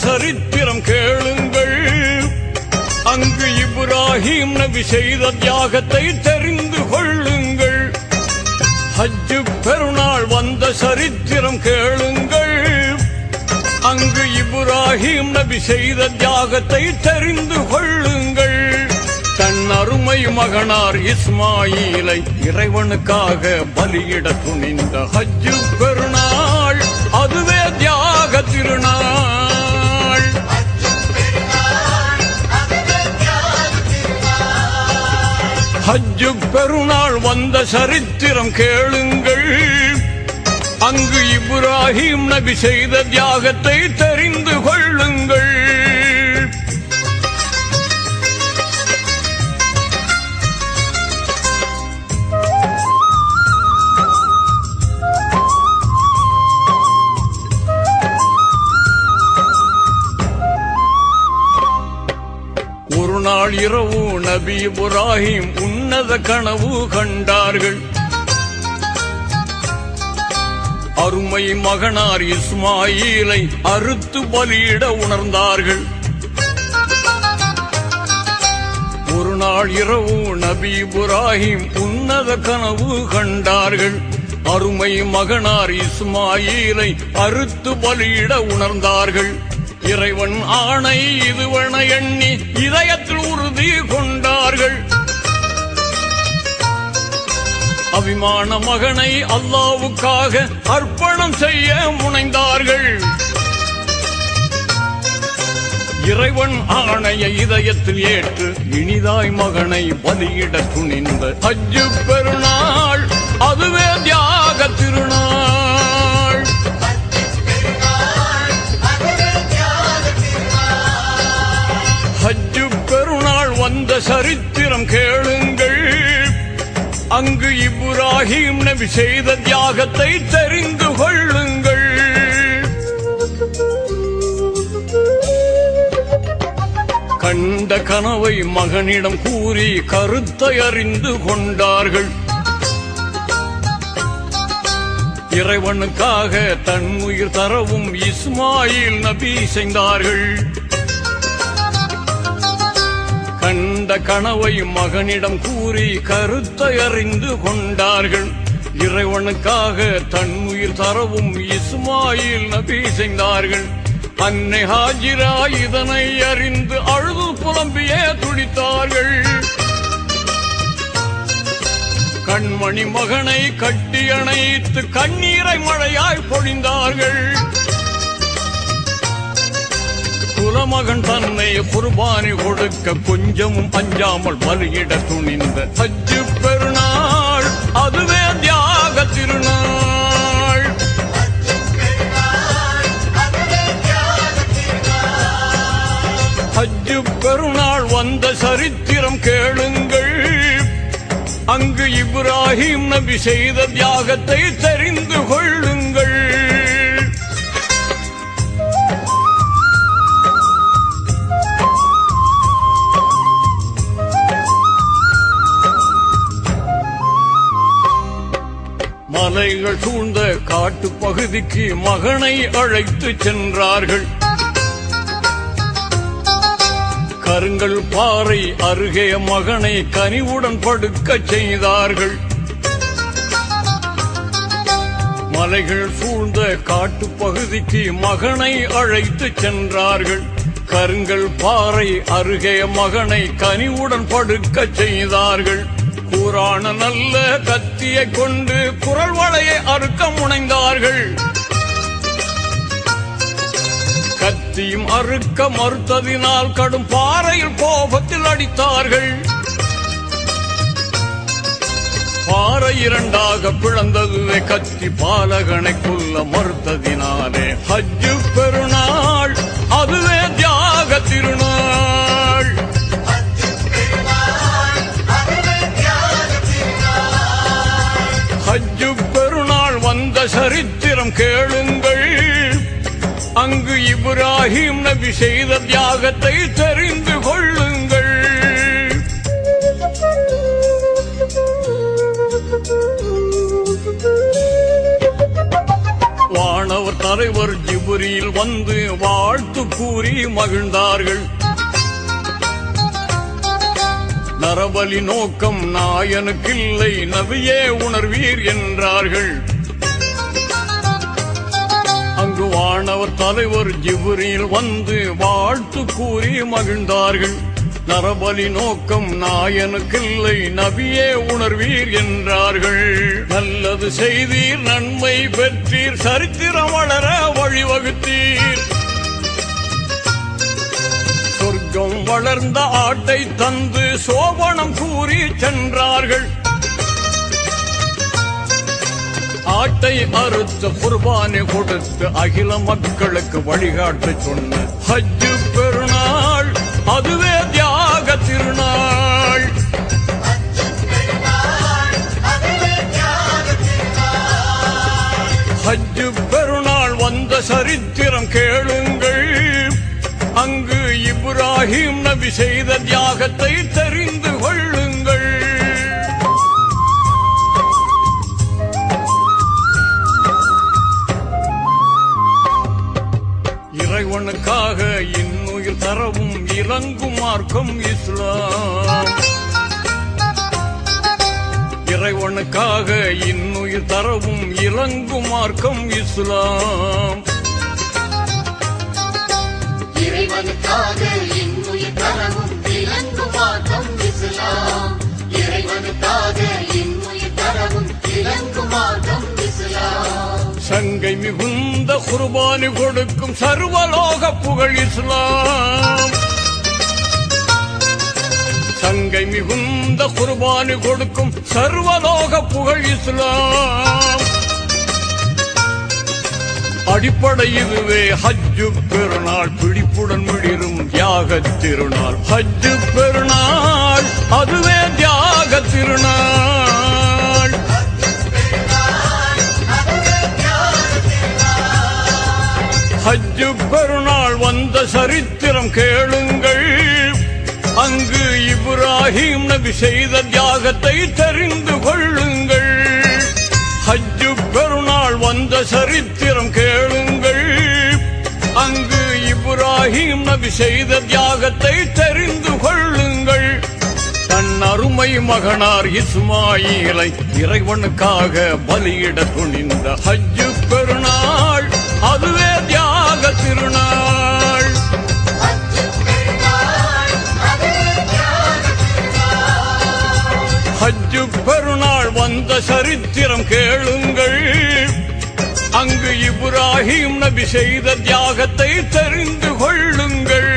சரித்திரம் கேளுங்கள். அங்கு இப்ராஹிம் நபி செய்த தியாகத்தை தெரிந்து கொள்ளுங்கள். ஹஜ்ஜு பெருநாள் வந்த சரித்திரம் கேளுங்கள். அங்கு இப்ராஹிம் நபி செய்த தியாகத்தை தெரிந்து கொள்ளுங்கள். தன் அருமை மகனார் இஸ்மாயிலை இறைவனுக்காக பலியிட துணிந்த ஹஜ்ஜு பெருநாள் அதுவே தியாக திருநாள். ஹஜ்ஜு பெருநாள் வந்த சரித்திரம் கேளுங்கள். அங்கு இப்ராஹிம் நபி செய்த தியாகத்தை தெரிந்து கொள்ளுங்கள். ஒரு நாள் இரவு நபி இப்ராஹிம் உன்னத கனவு கண்டார்கள். அருமை மகனார் இஸ்மாயிலை அறுத்து பலியிட உணர்ந்தார்கள். ஒரு நாள் இரவு நபி இப்ராஹிம் உன்னத கனவு கண்டார்கள். அருமை மகனார் இஸ்மாயிலை அறுத்து பலியிட உணர்ந்தார்கள். இறைவன் ஆணை இதுவென எண்ணி இதயத்தில் உறுதி கொண்டார்கள். அபிமான மகனை அல்லாவுக்காக அர்ப்பணம் செய்ய முனைந்தார்கள். இறைவன் ஆணையை இதயத்தில் ஏற்று இனிதாய் மகனை பலியிட துணிந்த ஹஜ்ஜு பெருநாள் அதுவே தியாக திருநாள். ஹஜ்ஜு பெருநாள் வந்த சரித்திரம் கேளுங்கள். அங்கு இப்ராஹிம் நபி செய்த தியாகத்தை தெரிந்து கொள்ளுங்கள். கண்ட கனவை மகனிடம் கூறி கருத்தை அறிந்து கொண்டார்கள். இறைவனுக்காக தன் உயிர் தரவும் இஸ்மாயில் நபி செய்தார்கள். கண்ட கனவை மகனிடம் கூறி கருத்தை அறிந்து கொண்டார்கள். இறைவனுக்காக தன் உயிர் தரவும் இஸ்மாயில் நபி செய்தார்கள். அன்னை ஹாஜிரா இதனை அறிந்து அழுது புலம்பியே துடித்தார்கள். கண்மணி மகனை கட்டி அணைத்து கண்ணீரை மழையாய் பொழிந்தார்கள். குலமகன் தன்னை குர்பானி கொடுக்க கொஞ்சமும் அஞ்சாமல் பலியிட துணிந்த ஹஜ்ஜு பெருநாள் அதுவே தியாக திருநாள். ஹஜ்ஜு பெருநாள் வந்த சரித்திரம் கேளுங்கள். அங்கு இப்ராஹிம் நபி செய்த தியாகத்தை தெரிந்து கொள்ளுங்கள். மலைகள் சூழ்ந்த காட்டு பகுதிக்கு மகனை அழைத்து சென்றார்கள். கருங்கல் பாறை அருகே மகனை கனிவுடன் படுக்க செய்தார்கள். மலைகள் சூழ்ந்த காட்டு பகுதிக்கு மகனை அழைத்து சென்றார்கள். கருங்கல் பாறை அருகே மகனை கனிவுடன் படுக்க செய்தார்கள். கூரான நல்ல கத்தியை கொண்டு குரல் வளையை அறுக்க முனைந்தார்கள். கத்தியும் அறுக்க மறுத்ததினால் கடும் பாறையில் கோபத்தில் அடித்தார்கள். பாறை இரண்டாக பிளந்ததுவே கத்தி பாலகனை கொல்ல மறுத்ததினாலே ஹஜ்ஜு பெருநாள் அதுவே தியாக திருநாள். ஹஜ்ஜு பெருநாள் வந்த சரித்திரம் கேளுங்கள். அங்கு இப்ராஹிம் நபி செய்த தியாகத்தை தெரிந்து கொள்ளுங்கள். வானவர் வானவர் தலைவர் ஜிப்ரீல் வந்து வாழ்த்து கூறி மகிழ்ந்தார்கள். நரபலி நோக்கம் நாயனுக்கில்லை, நபியே உணர்வீர் என்றார்கள். அங்கு வானவர் தலைவர் ஜிப்ரீல் வந்து வாழ்த்து கூறி மகிழ்ந்தார்கள். நரபலி நோக்கம் நாயனுக்கில்லை, நபியே உணர்வீர் என்றார்கள். நல்லது செய்தீர், நன்மை பெற்றீர், சரித்திரம் வளர வழிவகுத்தீர். சொர்க்கம் வளர்ந்த ஆட்டை தந்து சோபனம் கூறி சென்றார்கள். ஆட்டை அறுத்த குர்பானை கொடுத்து அகில மக்களுக்கு வழிகாட்ட சொன்ன ஹஜ்ஜு பெருநாள், அதுவே தியாக திருநாள். ஹஜ்ஜு பெருநாள் வந்த சரித்திரம் கேளுங்கள். அங்கு இப்ராஹிம் நபி செய்த தியாகத்தை தெரிந்து கொள்ளுங்கள். இறைவனுக்காக இன்னுயிர் தரவும் இறங்கும் மார்க்கம் இஸ்லாம். இறைவனுக்காக இன்னுயிர் தரவும் இறங்கும் மார்க்கம் இஸ்லாம். இறைவனுக்காக இன்னுயிர் தரவும் இறங்கும் மார்க்கம் இஸ்லாம். இறைவனுக்காக இன்னுயிர் தரவும் இறங்கும் மார்க்கம் இஸ்லாம். சங்கை மிகுந்த குர்பானி கொடுக்கும் சர்வலோக புகழ் இஸ்லாம். சங்கை மிகுந்த குர்பானி கொடுக்கும் சர்வலோக புகழ் இஸ்லாம். அடிப்படை இதுவே ஹஜ்ஜு பெருநாள், பிடிப்புடன் மிளிரும் தியாக திருநாள். ஹஜ்ஜு பெருநாள், அதுவே தியாக திருநாள். ஹஜ்ஜு பெருநாள் வந்த சரித்திரம் கேளுங்கள். அங்கு இப்ராஹிம் நபி செய்த தியாகத்தை தெரிந்து கொள்ளுங்கள். ஹஜ்ஜு பெருநாள் வந்த சரித்திரம் கேளுங்கள். அங்கு இப்ராஹிம் நபி செய்த தியாகத்தை தெரிந்து கொள்ளுங்கள். தன் அருமை மகனார் இஸ்மாயிலை இறைவனுக்காக பலியிட துணிந்த ஹஜ்ஜு பெருநாள், அதுவே தியாக திருநாள். ஹஜ்ஜு பெருநாள் வந்த சரித்திரம் கேளுங்கள். அங்கு இப்ராஹிம் நபி செய்த தியாகத்தை தெரிந்து கொள்ளுங்கள்.